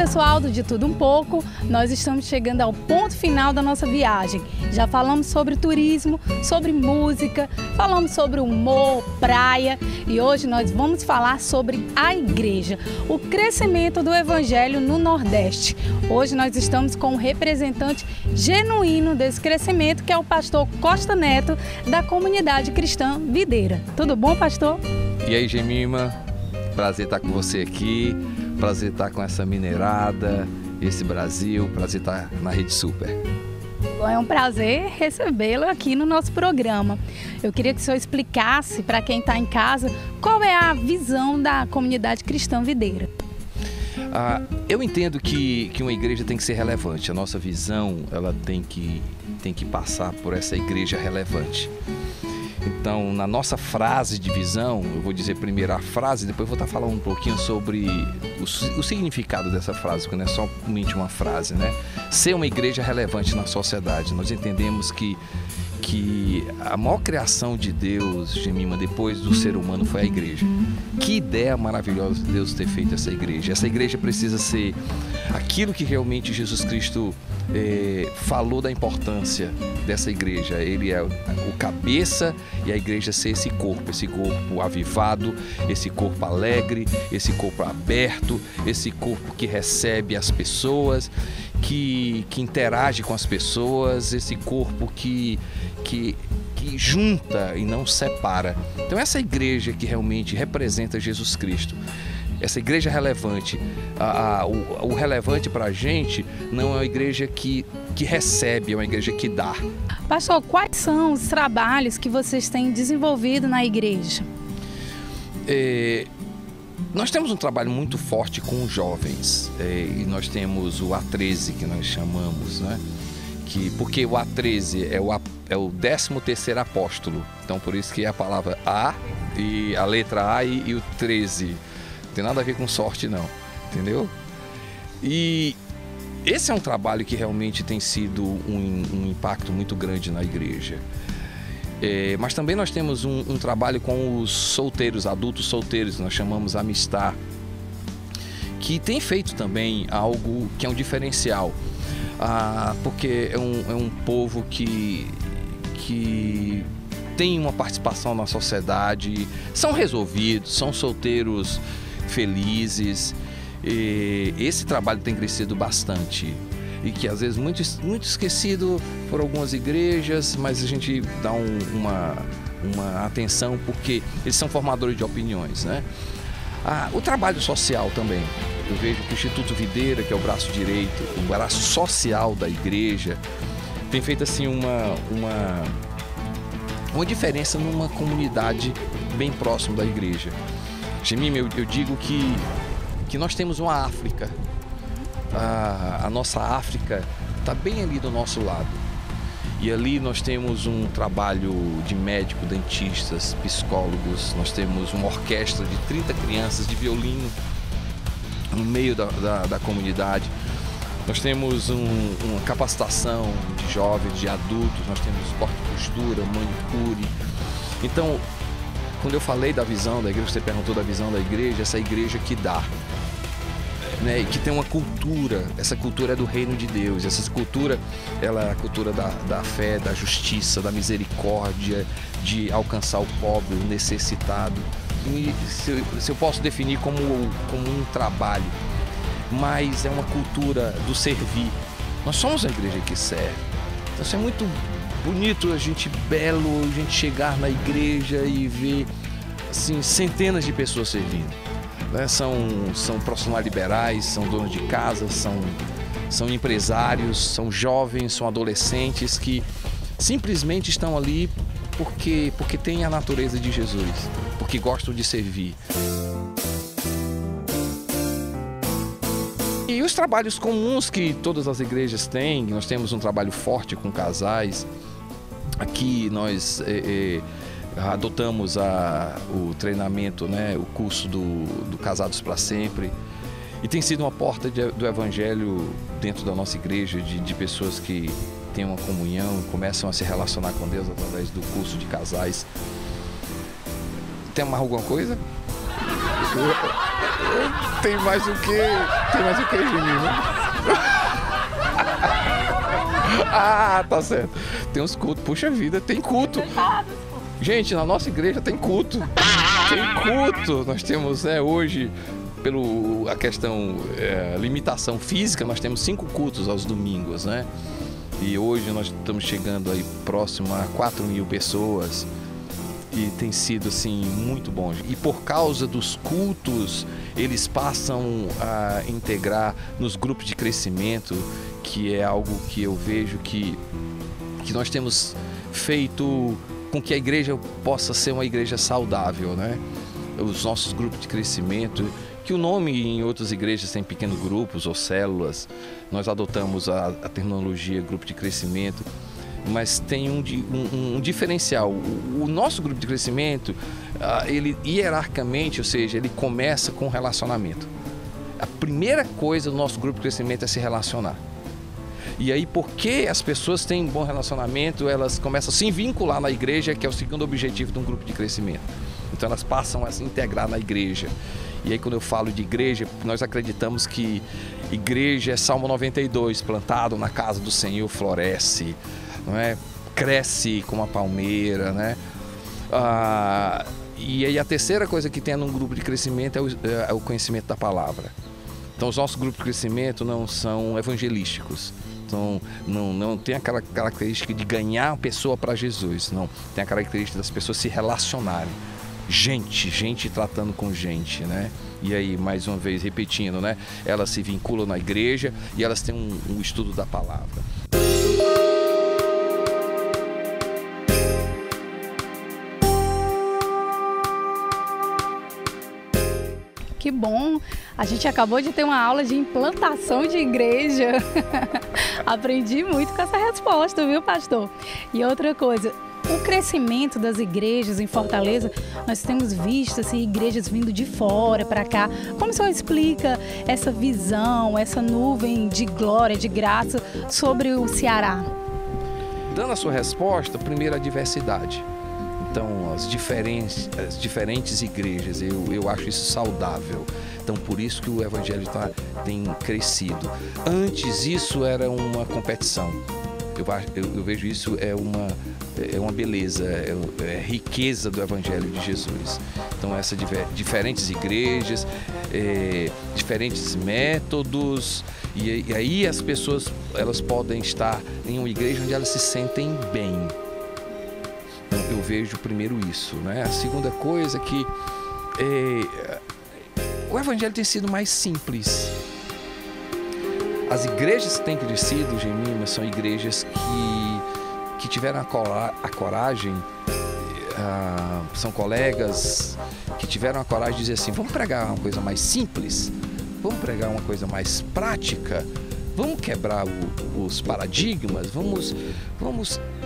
pessoal do De Tudo Um Pouco, nós estamos chegando ao ponto final da nossa viagem. Já falamos sobre turismo, sobre música, falamos sobre humor, praia e hoje nós vamos falar sobre a igreja, o crescimento do evangelho no Nordeste. Hoje nós estamos com um representante genuíno desse crescimento, que é o pastor Costa Neto, da comunidade cristã Videira. Tudo bom, pastor? E aí, Gemima? Prazer estar com você aqui, prazer estar com essa mineirada, esse Brasil, prazer estar na Rede Super. É um prazer recebê-lo aqui no nosso programa. Eu queria que o senhor explicasse para quem está em casa qual é a visão da comunidade cristã Videira. Eu entendo que uma igreja tem que ser relevante. A nossa visão ela tem que passar por essa igreja relevante. Então, na nossa frase de visão, eu vou dizer primeiro a frase, depois eu vou estar falando um pouquinho sobre o significado dessa frase, porque não é somente uma frase, né? Ser uma igreja relevante na sociedade. Nós entendemos que a maior criação de Deus, Gemima, depois do ser humano foi a igreja. Que ideia maravilhosa de Deus ter feito essa igreja. Essa igreja precisa ser aquilo que realmente Jesus Cristo falou da importância dessa igreja. Ele é o cabeça e a igreja ser esse corpo avivado, esse corpo alegre, esse corpo aberto, esse corpo que recebe as pessoas, que interage com as pessoas, esse corpo que junta e não separa. Então essa igreja que realmente representa Jesus Cristo, essa igreja relevante, o relevante para a gente não é uma igreja que recebe, é uma igreja que dá. Pastor, quais são os trabalhos que vocês têm desenvolvido na igreja? Nós temos um trabalho muito forte com os jovens, e nós temos o A13 que nós chamamos, né? Porque o A13 é o 13º apóstolo, então por isso que é a palavra A e a letra A e o 13, não tem nada a ver com sorte não, entendeu? E esse é um trabalho que realmente tem sido um impacto muito grande na igreja. Mas também nós temos um trabalho com os solteiros, adultos solteiros, nós chamamos Amistar, que tem feito também algo que é um diferencial, porque é um povo que tem uma participação na sociedade, são resolvidos, são solteiros felizes. Esse trabalho tem crescido bastante e que às vezes muito esquecido por algumas igrejas, mas a gente dá uma atenção porque eles são formadores de opiniões, né? O trabalho social também, eu vejo que o Instituto Videira, que é o braço direito, o braço social da igreja, tem feito assim uma diferença numa comunidade bem próximo da igreja. Gemima, eu digo que nós temos uma África. A nossa África está bem ali do nosso lado. E ali nós temos um trabalho de médico, dentistas, psicólogos. Nós temos uma orquestra de 30 crianças de violino no meio da comunidade. Nós temos uma capacitação de jovens, de adultos. Nós temos corte e costura, manicure. Então, quando eu falei da visão da igreja, você perguntou da visão da igreja, essa igreja que dá, né, que tem uma cultura, essa cultura é do reino de Deus, essa cultura ela é a cultura da fé, da justiça, da misericórdia, de alcançar o pobre, o necessitado. E se eu posso definir como um trabalho, mas é uma cultura do servir. Nós somos a igreja que serve. Então isso é muito bonito, a gente chegar na igreja e ver assim, centenas de pessoas servindo. Né? São profissionais liberais, são donos de casa, são empresários, são jovens, são adolescentes que simplesmente estão ali porque têm a natureza de Jesus, porque gostam de servir. E os trabalhos comuns que todas as igrejas têm, nós temos um trabalho forte com casais. Aqui nós adotamos o treinamento, né, o curso do Casados para Sempre. E tem sido uma porta do evangelho dentro da nossa igreja, de pessoas que têm uma comunhão, começam a se relacionar com Deus através do curso de casais. Tem mais alguma coisa? Tem mais o quê? Tem mais o quê, menino? Ah, tá certo. Tem uns cultos. Puxa vida, tem culto. Gente, na nossa igreja tem culto. Tem culto. Nós temos, hoje, pelo a questão limitação física, nós temos 5 cultos aos domingos, né? E hoje nós estamos chegando aí próximo a 4.000 pessoas. E tem sido, assim, muito bom. E por causa dos cultos, eles passam a integrar nos grupos de crescimento, que é algo que eu vejo que nós temos feito com que a igreja possa ser uma igreja saudável, né? Os nossos grupos de crescimento, que o nome em outras igrejas tem pequenos grupos ou células, nós adotamos a terminologia grupo de crescimento, mas tem um diferencial. O nosso grupo de crescimento, ele hierarquicamente, ou seja, ele começa com relacionamento. A primeira coisa do nosso grupo de crescimento é se relacionar. E aí, porque as pessoas têm um bom relacionamento, elas começam a se vincular na igreja, que é o segundo objetivo de um grupo de crescimento. Então elas passam a se integrar na igreja. E aí, quando eu falo de igreja, nós acreditamos que igreja é Salmo 92, plantado na casa do Senhor floresce, não é? Cresce como a palmeira, né? E aí a terceira coisa que tem num grupo de crescimento é o conhecimento da palavra. Então os nossos grupos de crescimento não são evangelísticos. Então não tem aquela característica de ganhar a pessoa para Jesus, não. Tem a característica das pessoas se relacionarem. Gente tratando com gente, né? E aí, mais uma vez, repetindo, né? Elas se vinculam na igreja e elas têm um estudo da palavra. Que bom! A gente acabou de ter uma aula de implantação de igreja. Aprendi muito com essa resposta, viu, pastor? E outra coisa, o crescimento das igrejas em Fortaleza, nós temos visto assim, igrejas vindo de fora para cá. Como o senhor explica essa visão, essa nuvem de glória, de graça sobre o Ceará? Dando a sua resposta, primeiro a diversidade. Então, as diferentes igrejas, eu acho isso saudável. Então, por isso que o evangelho tem crescido. Antes, isso era uma competição. Eu vejo isso é uma beleza, é riqueza do evangelho de Jesus. Então, essas diferentes igrejas, diferentes métodos, e aí as pessoas elas podem estar em uma igreja onde elas se sentem bem. Eu vejo primeiro isso, né? A segunda coisa é que o evangelho tem sido mais simples. As igrejas que têm crescido, Gemima, são igrejas que tiveram a coragem, são colegas que tiveram a coragem de dizer assim, vamos pregar uma coisa mais simples, vamos pregar uma coisa mais prática, vamos quebrar os paradigmas, vamos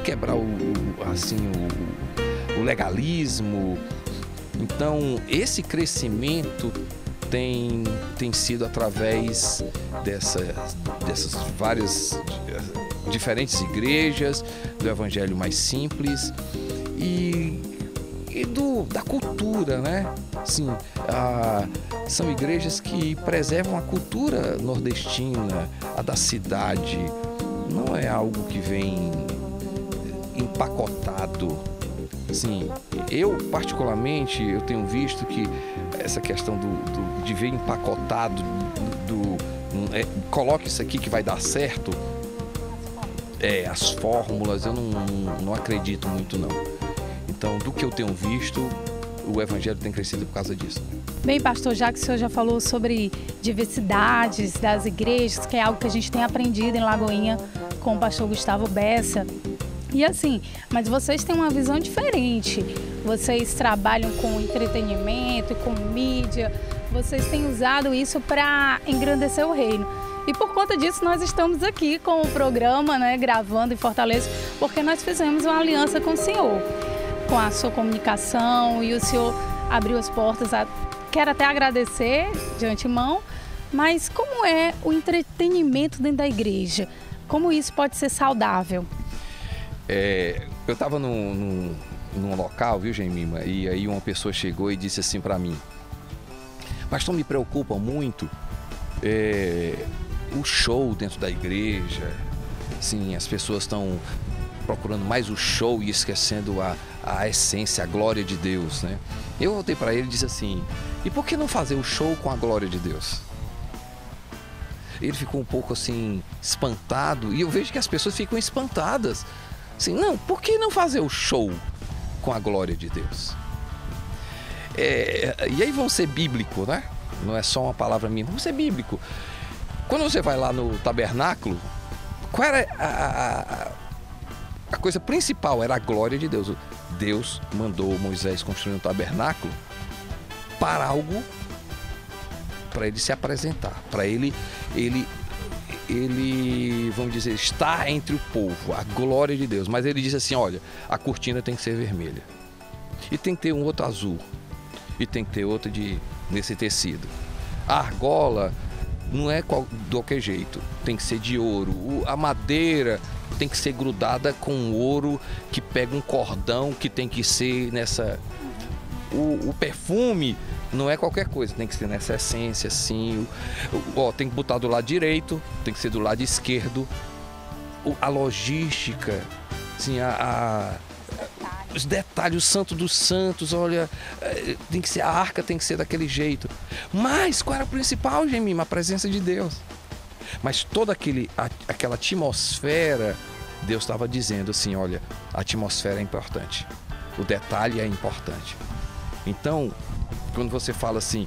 quebrar o legalismo. Então, esse crescimento tem sido através dessas várias diferentes igrejas, do evangelho mais simples e da cultura, né? Sim, são igrejas que preservam a cultura nordestina, a da cidade. Não é algo que vem empacotado. Assim, eu particularmente, eu tenho visto que essa questão de ver empacotado, coloque isso aqui que vai dar certo, as fórmulas, eu não acredito muito não. Então, do que eu tenho visto, o evangelho tem crescido por causa disso. Bem, pastor, já que o senhor já falou sobre diversidades das igrejas, que é algo que a gente tem aprendido em Lagoinha com o pastor Gustavo Bessa, e assim, mas vocês têm uma visão diferente. Vocês trabalham com entretenimento, com mídia, vocês têm usado isso para engrandecer o reino. E por conta disso nós estamos aqui com o programa, né, gravando em Fortaleza, porque nós fizemos uma aliança com o senhor, com a sua comunicação, e o senhor abriu as portas. Quero até agradecer de antemão, mas como é o entretenimento dentro da igreja? Como isso pode ser saudável? Eu estava num local, viu, Gemima? E aí uma pessoa chegou e disse assim para mim, Pastor, me preocupa muito o show dentro da igreja. Sim, as pessoas estão procurando mais o show e esquecendo a essência, a glória de Deus, né? Eu voltei para ele e disse assim: e por que não fazer o show com a glória de Deus? Ele ficou um pouco assim espantado, e eu vejo que as pessoas ficam espantadas. Assim, não, por que não fazer o show com a glória de Deus? E aí vamos ser bíblico, né? Não é só uma palavra minha, vamos ser bíblico. Quando você vai lá no tabernáculo, qual era a coisa principal? Era a glória de Deus. Deus mandou Moisés construir um tabernáculo para algo, para ele se apresentar, para ele, vamos dizer, estar entre o povo, a glória de Deus. Mas ele disse assim: olha, a cortina tem que ser vermelha, e tem que ter um outro azul, e tem que ter outro nesse tecido. A argola não é de qualquer jeito, tem que ser de ouro. A madeira tem que ser grudada com ouro, que pega um cordão, que tem que ser nessa... O perfume não é qualquer coisa, tem que ser nessa essência assim. Tem que botar do lado direito, tem que ser do lado esquerdo. A logística, assim, os detalhes, o santo dos santos, olha, tem que ser, a arca tem que ser daquele jeito. Mas qual era o principal, Gemima? A presença de Deus. Mas toda aquela atmosfera, Deus estava dizendo assim: olha, a atmosfera é importante, o detalhe é importante. Então, quando você fala assim,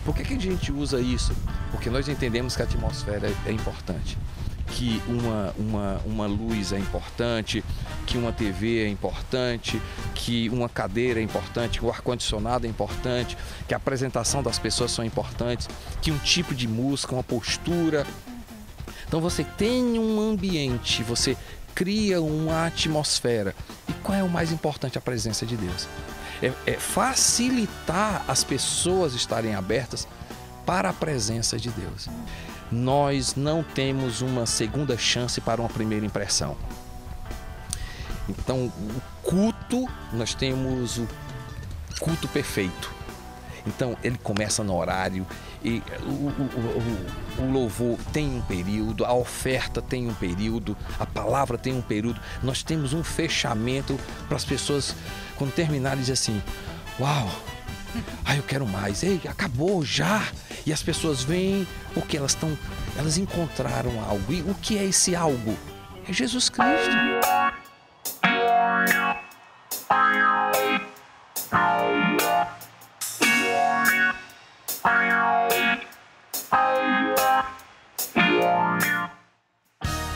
por que a gente usa isso? Porque nós entendemos que a atmosfera é importante, que uma luz é importante, que uma TV é importante, que uma cadeira é importante, que o ar-condicionado é importante, que a apresentação das pessoas são importantes, que um tipo de música, uma postura. Então você tem um ambiente, você cria uma atmosfera. E qual é o mais importante? A presença de Deus. É facilitar as pessoas estarem abertas para a presença de Deus. Nós não temos uma segunda chance para uma primeira impressão. Então, o culto, nós temos o culto perfeito. Então, ele começa no horário, e o louvor tem um período, a oferta tem um período, a palavra tem um período. Nós temos um fechamento para as pessoas, quando terminarem, dizer assim: uau, eu quero mais, acabou já. E as pessoas vêm porque elas encontraram algo. E o que é esse algo? É Jesus Cristo.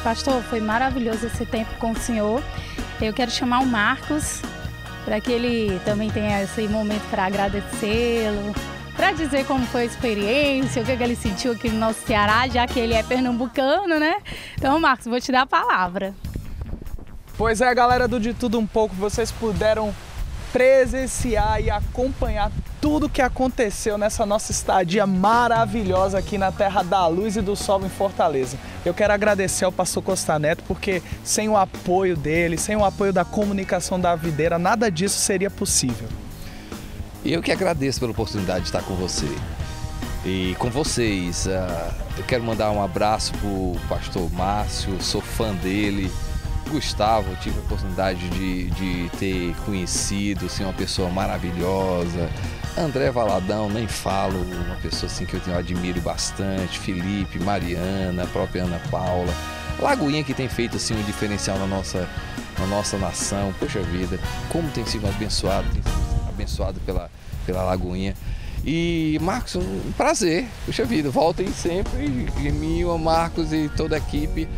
Pastor, foi maravilhoso esse tempo com o senhor. Eu quero chamar o Marcos para que ele também tenha esse momento para agradecê-lo, para dizer como foi a experiência, o que ele sentiu aqui no nosso Ceará, já que ele é pernambucano, né? Então, Marcos, vou te dar a palavra. Pois é, galera do De Tudo Um Pouco, vocês puderam presenciar e acompanhar tudo que aconteceu nessa nossa estadia maravilhosa aqui na Terra da Luz e do Sol em Fortaleza. Eu quero agradecer ao pastor Costa Neto, porque sem o apoio dele, sem o apoio da comunicação da Videira, nada disso seria possível. Eu que agradeço pela oportunidade de estar com você e com vocês. Eu quero mandar um abraço para o pastor Márcio, sou fã dele. Gustavo, eu tive a oportunidade de ter conhecido, assim, uma pessoa maravilhosa. André Valadão, nem falo, uma pessoa assim que eu admiro bastante. Felipe, Mariana, a própria Ana Paula. Lagoinha, que tem feito assim um diferencial na nossa nação. Poxa vida, como tem sido abençoado pela Lagoinha. E Marcos, um prazer, puxa vida, voltem sempre, Geminho, Marcos e toda a equipe.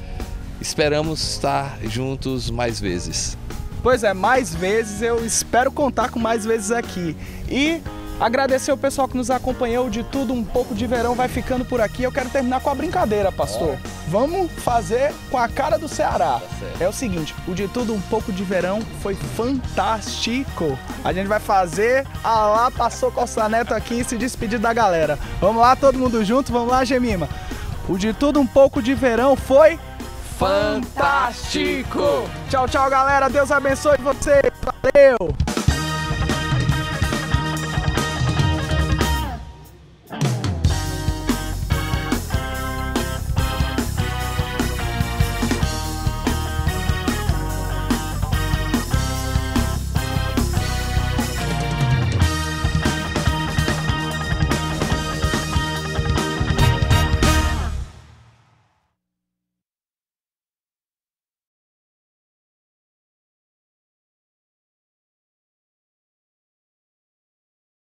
Esperamos estar juntos mais vezes. Pois é, mais vezes, eu espero contar com mais vezes aqui. E agradecer o pessoal que nos acompanhou. O De Tudo Um Pouco de Verão vai ficando por aqui. Eu quero terminar com a brincadeira, pastor. Vamos fazer com a cara do Ceará. É o seguinte, o De Tudo Um Pouco de Verão foi fantástico. A gente vai fazer lá, pastor Costa Neto aqui e se despedir da galera. Vamos lá, todo mundo junto? Vamos lá, Gemima. O De Tudo Um Pouco de Verão foi fantástico! Tchau, tchau, galera. Deus abençoe vocês. Valeu!